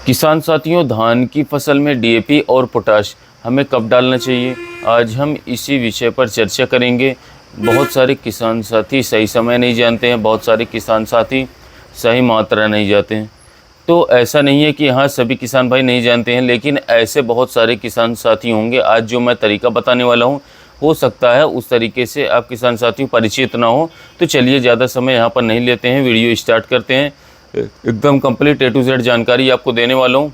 किसान साथियों, धान की फसल में डीएपी और पोटाश हमें कब डालना चाहिए, आज हम इसी विषय पर चर्चा करेंगे। बहुत सारे किसान साथी सही समय नहीं जानते हैं, बहुत सारे किसान साथी सही मात्रा नहीं जानते हैं। तो ऐसा नहीं है कि हाँ सभी किसान भाई नहीं जानते हैं, लेकिन ऐसे बहुत सारे किसान साथी होंगे। आज जो मैं तरीका बताने वाला हूँ, हो सकता है उस तरीके से आप किसान साथियों परिचित ना हो। तो चलिए ज़्यादा समय यहाँ पर नहीं लेते हैं, वीडियो स्टार्ट करते हैं। एकदम कंप्लीट A to Z जानकारी आपको देने वाला हूँ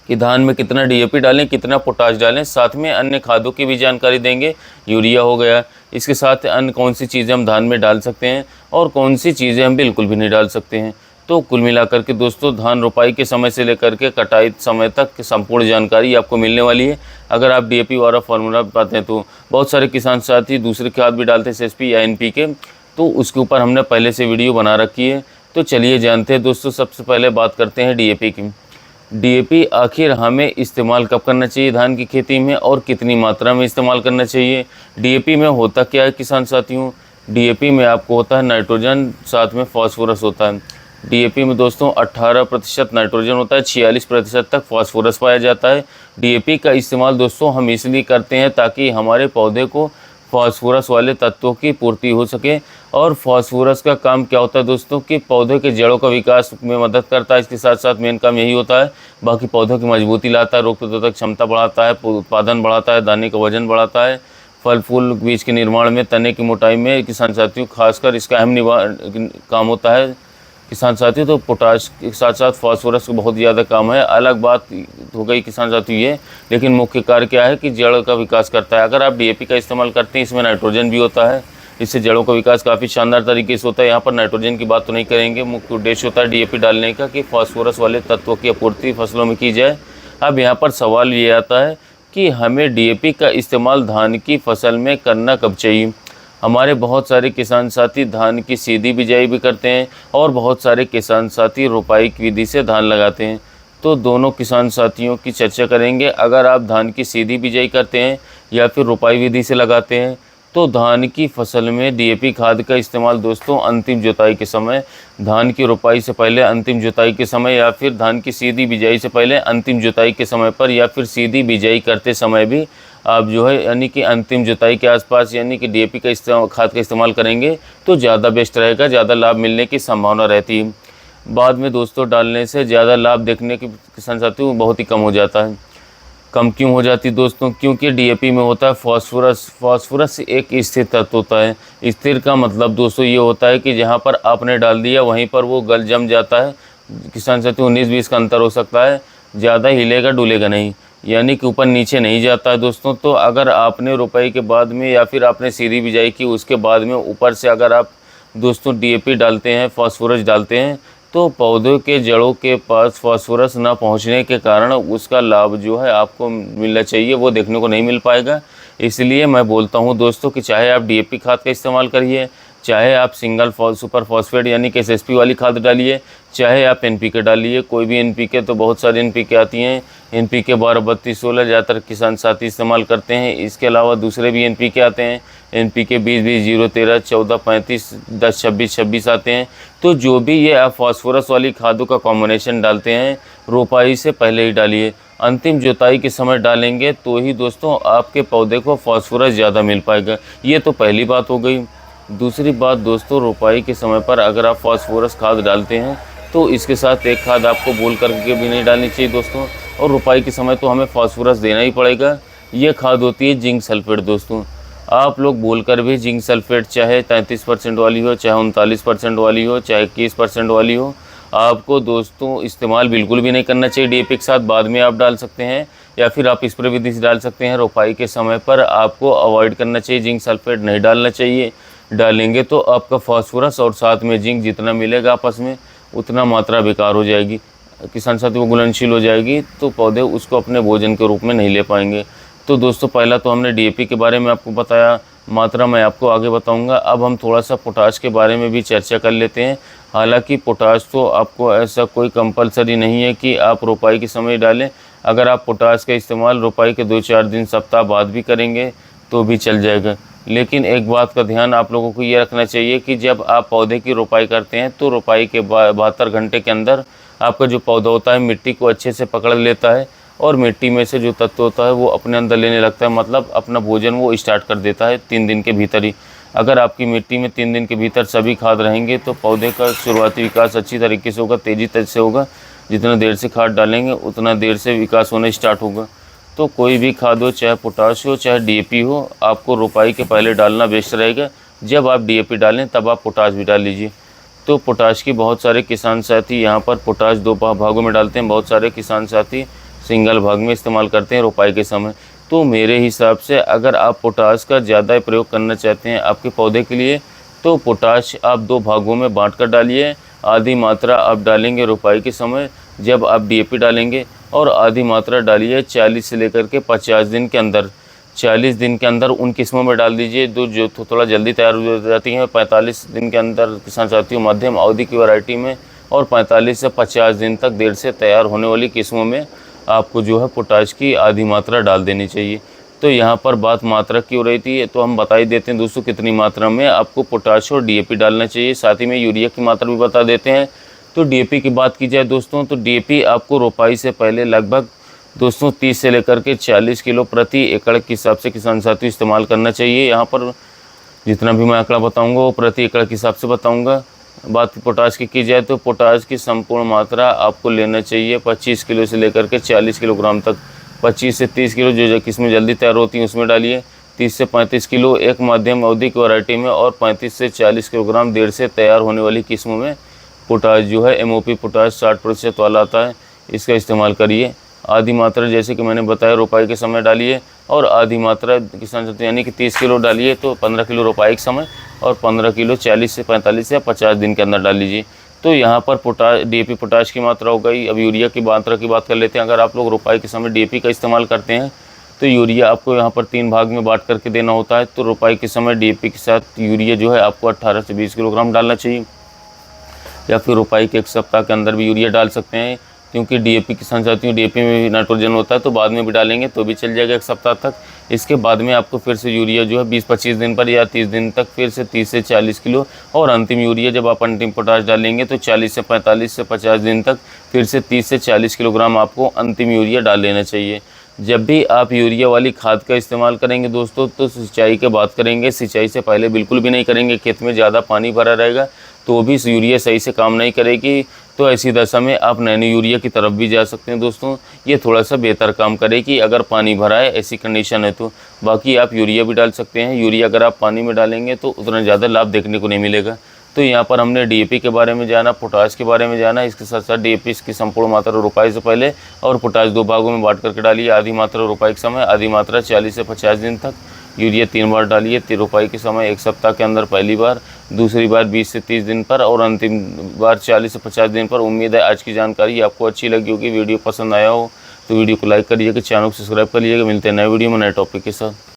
कि धान में कितना डीएपी डालें, कितना पोटाश डालें, साथ में अन्य खादों की भी जानकारी देंगे। यूरिया हो गया, इसके साथ अन्य कौन सी चीज़ें हम धान में डाल सकते हैं और कौन सी चीज़ें हम बिल्कुल भी नहीं डाल सकते हैं। तो कुल मिलाकर के दोस्तों, धान रोपाई के समय से लेकर के कटाई समय तक संपूर्ण जानकारी आपको मिलने वाली है। अगर आप डीएपी वाला फार्मूला बताते हैं तो बहुत सारे किसान साथी दूसरे खाद भी डालते हैं, एसएसपी या एनपीके, तो उसके ऊपर हमने पहले से वीडियो बना रखी है। तो चलिए जानते हैं दोस्तों, सबसे पहले बात करते हैं डीएपी की। डीएपी आखिर हमें इस्तेमाल कब करना चाहिए धान की खेती में और कितनी मात्रा में इस्तेमाल करना चाहिए। डीएपी में होता क्या है किसान साथियों, डीएपी में आपको होता है नाइट्रोजन, साथ में फास्फोरस होता है। डीएपी में दोस्तों 18% नाइट्रोजन होता है, 46% तक फास्फोरस पाया जाता है। डीएपी का इस्तेमाल दोस्तों हम इसलिए करते हैं ताकि हमारे पौधे को फास्फोरस वाले तत्वों की पूर्ति हो सके। और फास्फोरस का काम क्या होता है दोस्तों कि पौधे के जड़ों का विकास में मदद करता है। इसके साथ साथ मेन काम यही होता है, बाकी पौधों की मजबूती लाता है, रोग प्रतिरोधक क्षमता बढ़ाता है, उत्पादन बढ़ाता है, दाने का वजन बढ़ाता है, फल फूल बीज के निर्माण में, तने की मोटाई में किसान साथियों खासकर इसका अहम काम होता है किसान साथियों। तो पोटाश के साथ साथ फास्फोरस का बहुत ज़्यादा काम है। अलग बात हो गई किसान साथियों ये, लेकिन मुख्य कार्य क्या है कि जड़ का विकास करता है। अगर आप डीएपी का इस्तेमाल करते हैं, इसमें नाइट्रोजन भी होता है, इससे जड़ों का विकास काफ़ी शानदार तरीके से होता है। यहाँ पर नाइट्रोजन की बात तो नहीं करेंगे, मुख्य उद्देश्य होता है डीएपी डालने का कि फास्फोरस वाले तत्वों की आपूर्ति फसलों में की जाए। अब यहाँ पर सवाल ये आता है कि हमें डीएपी का इस्तेमाल धान की फसल में करना कब चाहिए। हमारे बहुत सारे किसान साथी धान की सीधी बिजाई भी करते हैं और बहुत सारे किसान साथी रोपाई की विधि से धान लगाते हैं। तो दोनों किसान साथियों की चर्चा करेंगे। अगर आप धान की सीधी बिजाई करते हैं या फिर रोपाई विधि से लगाते हैं, तो धान की फसल में डीएपी खाद का इस्तेमाल दोस्तों अंतिम जुताई के समय, धान की रोपाई से पहले अंतिम जुताई के समय, या फिर धान की सीधी बिजाई से पहले अंतिम जुताई के समय पर, या फिर सीधी बिजाई करते समय भी आप जो है यानी कि अंतिम जुताई के आसपास यानी कि डीएपी का खाद का इस्तेमाल करेंगे तो ज़्यादा बेस्ट रहेगा, ज़्यादा लाभ मिलने की संभावना रहती है। बाद में दोस्तों डालने से ज़्यादा लाभ देखने के किसान साथियों बहुत ही कम हो जाता है। कम क्यों हो जाती दोस्तों, क्योंकि डीएपी में होता है फास्फोरस। फास्फोरस एक स्थिर तत्व होता है। स्थिर का मतलब दोस्तों ये होता है कि जहाँ पर आपने डाल दिया वहीं पर वो गल जम जाता है। किसान साथियों 19-20 का अंतर हो सकता है, ज़्यादा हिलेगा डुलेगा नहीं, यानी कि ऊपर नीचे नहीं जाता है दोस्तों। तो अगर आपने रोपाई के बाद में या फिर आपने सीधी बिजाई की उसके बाद में ऊपर से अगर आप दोस्तों डीएपी डालते हैं, फास्फोरस डालते हैं, तो पौधों के जड़ों के पास फास्फोरस ना पहुंचने के कारण उसका लाभ जो है आपको मिलना चाहिए वो देखने को नहीं मिल पाएगा। इसलिए मैं बोलता हूं दोस्तों कि चाहे आप डीएपी खाद का इस्तेमाल करिए, चाहे आप सिंगल सुपर फॉस्फेट यानी कि एसएसपी वाली खाद डालिए, चाहे आप एनपीके डालिए, कोई भी एनपीके, तो बहुत सारी एनपीके आती हैं। एनपीके 12-32-16 ज़्यादातर किसान साथी इस्तेमाल करते हैं। इसके अलावा दूसरे भी एनपीके आते हैं, एनपीके 20-20-0-13, 14-35, 10-26-26 आते हैं। तो जो भी ये आप फास्फोरस वाली खादों का कॉम्बिनेशन डालते हैं, रोपाई से पहले ही डालिए। अंतिम जुताई के समय डालेंगे तो ही दोस्तों आपके पौधे को फास्फोरस ज़्यादा मिल पाएगा। ये तो पहली बात हो गई। दूसरी बात दोस्तों, रोपाई के समय पर अगर आप फास्फोरस खाद डालते हैं तो इसके साथ एक खाद आपको बोल करके भी नहीं डालनी चाहिए दोस्तों। और रोपाई के समय तो हमें फास्फोरस देना ही पड़ेगा। ये खाद होती है जिंक सल्फेट दोस्तों। आप लोग बोलकर भी जिंक सल्फेट चाहे 33% वाली हो, चाहे 39% वाली हो, चाहे 21% वाली हो, आपको दोस्तों इस्तेमाल बिल्कुल भी नहीं करना चाहिए। डीएपी के साथ बाद में आप डाल सकते हैं या फिर आप स्प्रे विधि से डाल सकते हैं। रोपाई के समय पर आपको अवॉइड करना चाहिए, जिंक सल्फेट नहीं डालना चाहिए। डालेंगे तो आपका फास्फोरस और साथ में जिंक जितना मिलेगा आपस में उतना मात्रा बेकार हो जाएगी, किसान साथी वो घुलनशील हो जाएगी, तो पौधे उसको अपने भोजन के रूप में नहीं ले पाएंगे। तो दोस्तों पहला तो हमने डीएपी के बारे में आपको बताया, मात्रा मैं आपको आगे बताऊंगा। अब हम थोड़ा सा पोटाश के बारे में भी चर्चा कर लेते हैं। हालांकि पोटाश तो आपको ऐसा कोई कंपलसरी नहीं है कि आप रोपाई के समय डालें। अगर आप पोटाश का इस्तेमाल रोपाई के 2-4 दिन सप्ताह बाद भी करेंगे तो भी चल जाएगा। लेकिन एक बात का ध्यान आप लोगों को ये रखना चाहिए कि जब आप पौधे की रोपाई करते हैं तो रोपाई के 72 घंटे के अंदर आपका जो पौधा होता है मिट्टी को अच्छे से पकड़ लेता है और मिट्टी में से जो तत्व होता है वो अपने अंदर लेने लगता है, मतलब अपना भोजन वो स्टार्ट कर देता है 3 दिन के भीतर ही। अगर आपकी मिट्टी में 3 दिन के भीतर सभी खाद रहेंगे तो पौधे का शुरुआती विकास अच्छी तरीके से होगा, तेज़ी से होगा। जितना देर से खाद डालेंगे उतना देर से विकास होना स्टार्ट होगा। तो कोई भी खाद हो, चाहे पोटाश हो चाहे डीएपी हो, आपको रोपाई के पहले डालना बेस्ट रहेगा। जब आप डीएपी डालें तब आप पोटाश भी डाल लीजिए। तो पोटाश की बहुत सारे किसान साथी यहाँ पर पोटाश 2 भागों में डालते हैं, बहुत सारे किसान साथी सिंगल भाग में इस्तेमाल करते हैं रोपाई के समय। तो मेरे हिसाब से अगर आप पोटाश का ज़्यादा प्रयोग करना चाहते हैं आपके पौधे के लिए, तो पोटाश आप 2 भागों में बाँट कर डालिए। आधी मात्रा आप डालेंगे रोपाई के समय जब आप डीएपी डालेंगे, और आधी मात्रा डालिए 40 से लेकर के 50 दिन के अंदर। 40 दिन के अंदर उन किस्मों में डाल दीजिए जो थोड़ा जल्दी तैयार हो जाती हैं। 45 दिन के अंदर किसान साथियों मध्यम अवधि की वैरायटी में, और 45 से 50 दिन तक देर से तैयार होने वाली किस्मों में आपको जो है पोटाश की आधी मात्रा डाल देनी चाहिए। तो यहाँ पर बात मात्रा की हो रही थी, तो हम बता ही देते हैं दोस्तों कितनी मात्रा में आपको पोटाश और डीएपी डालना चाहिए। साथ ही में यूरिया की मात्रा भी बता देते हैं। तो डीएपी की बात की जाए दोस्तों, तो डीएपी आपको रोपाई से पहले लगभग दोस्तों 30 से लेकर के 40 किलो प्रति एकड़ के हिसाब से किसान साथी इस्तेमाल करना चाहिए। यहाँ पर जितना भी मैं आंकड़ा बताऊंगा वो प्रति एकड़ के हिसाब से बताऊंगा। बात पोटाश की जाए तो पोटाश की संपूर्ण मात्रा आपको लेना चाहिए 25 किलो से लेकर के 40 किलोग्राम तक। 25 से 30 किलो जो किस्में जल्दी तैयार होती हैं उसमें डालिए। 30 से 35 किलो एक मध्यम अवधि की वैरायटी में, और 35 से 40 किलोग्राम देर से तैयार होने वाली किस्मों में पोटाश जो है एमओपी पोटाश 60% वाला आता है, इसका इस्तेमाल करिए। आधी मात्रा जैसे कि मैंने बताया रोपाई के समय डालिए, और आधी मात्रा किसान साथी यानी कि 30 किलो डालिए तो 15 किलो रोपाई के समय, और 15 किलो 40 से 45 या 50 दिन के अंदर डाल लीजिए। तो यहाँ पर पोटाश डीएपी पोटाश की मात्रा हो गई। अब यूरिया की मात्रा की बात कर लेते हैं। अगर आप लोग रोपाई के समय डीएपी का इस्तेमाल करते हैं तो यूरिया आपको यहाँ पर 3 भाग में बाँट करके देना होता है। तो रोपाई के समय डीएपी के साथ यूरिया जो है आपको 18 से 20 किलोग्राम डालना चाहिए, या फिर रोपाई के 1 सप्ताह के अंदर भी यूरिया डाल सकते हैं। क्योंकि डीएपी किसान साथियों डीएपी में भी नाइट्रोजन होता है, तो बाद में भी डालेंगे तो भी चल जाएगा 1 सप्ताह तक। इसके बाद में आपको फिर से यूरिया जो है 20-25 दिन पर या 30 दिन तक फिर से 30 से 40 किलो, और अंतिम यूरिया जब आप अंतिम पोटाश डालेंगे तो 40 से 45 से 50 दिन तक फिर से 30 से 40 किलोग्राम आपको अंतिम यूरिया डाल लेना चाहिए। जब भी आप यूरिया वाली खाद का इस्तेमाल करेंगे दोस्तों, तो सिंचाई की बात करेंगे। सिंचाई से पहले बिल्कुल भी नहीं करेंगे, खेत में ज़्यादा पानी भरा रहेगा तो भी यूरिया सही से काम नहीं करेगी। तो ऐसी दशा में आप नैनो यूरिया की तरफ भी जा सकते हैं दोस्तों, ये थोड़ा सा बेहतर काम करेगी अगर पानी भरा है ऐसी कंडीशन है तो। बाकी आप यूरिया भी डाल सकते हैं। यूरिया अगर आप पानी में डालेंगे तो उतना ज़्यादा लाभ देखने को नहीं मिलेगा। तो यहाँ पर हमने डीएपी के बारे में जाना, पोटाश के बारे में जाना, इसके साथ साथ डीएपी की संपूर्ण मात्रा रोपाई से पहले, और पोटाश 2 भागों में बांट करके डालिए। आधी मात्रा रोपाई के समय, आधी मात्रा 40 से 50 दिन तक। यूरिया 3 बार डालिए, रोपाई के समय 1 सप्ताह के अंदर पहली बार, दूसरी बार 20 से 30 दिन पर, और अंतिम बार 40 से 50 दिन पर। उम्मीद है आज की जानकारी आपको अच्छी लगी होगी। वीडियो पसंद आया हो तो वीडियो को लाइक करिएगा, चैनल को सब्सक्राइब करिएगा। मिलते हैं नए वीडियो में नए टॉपिक के साथ।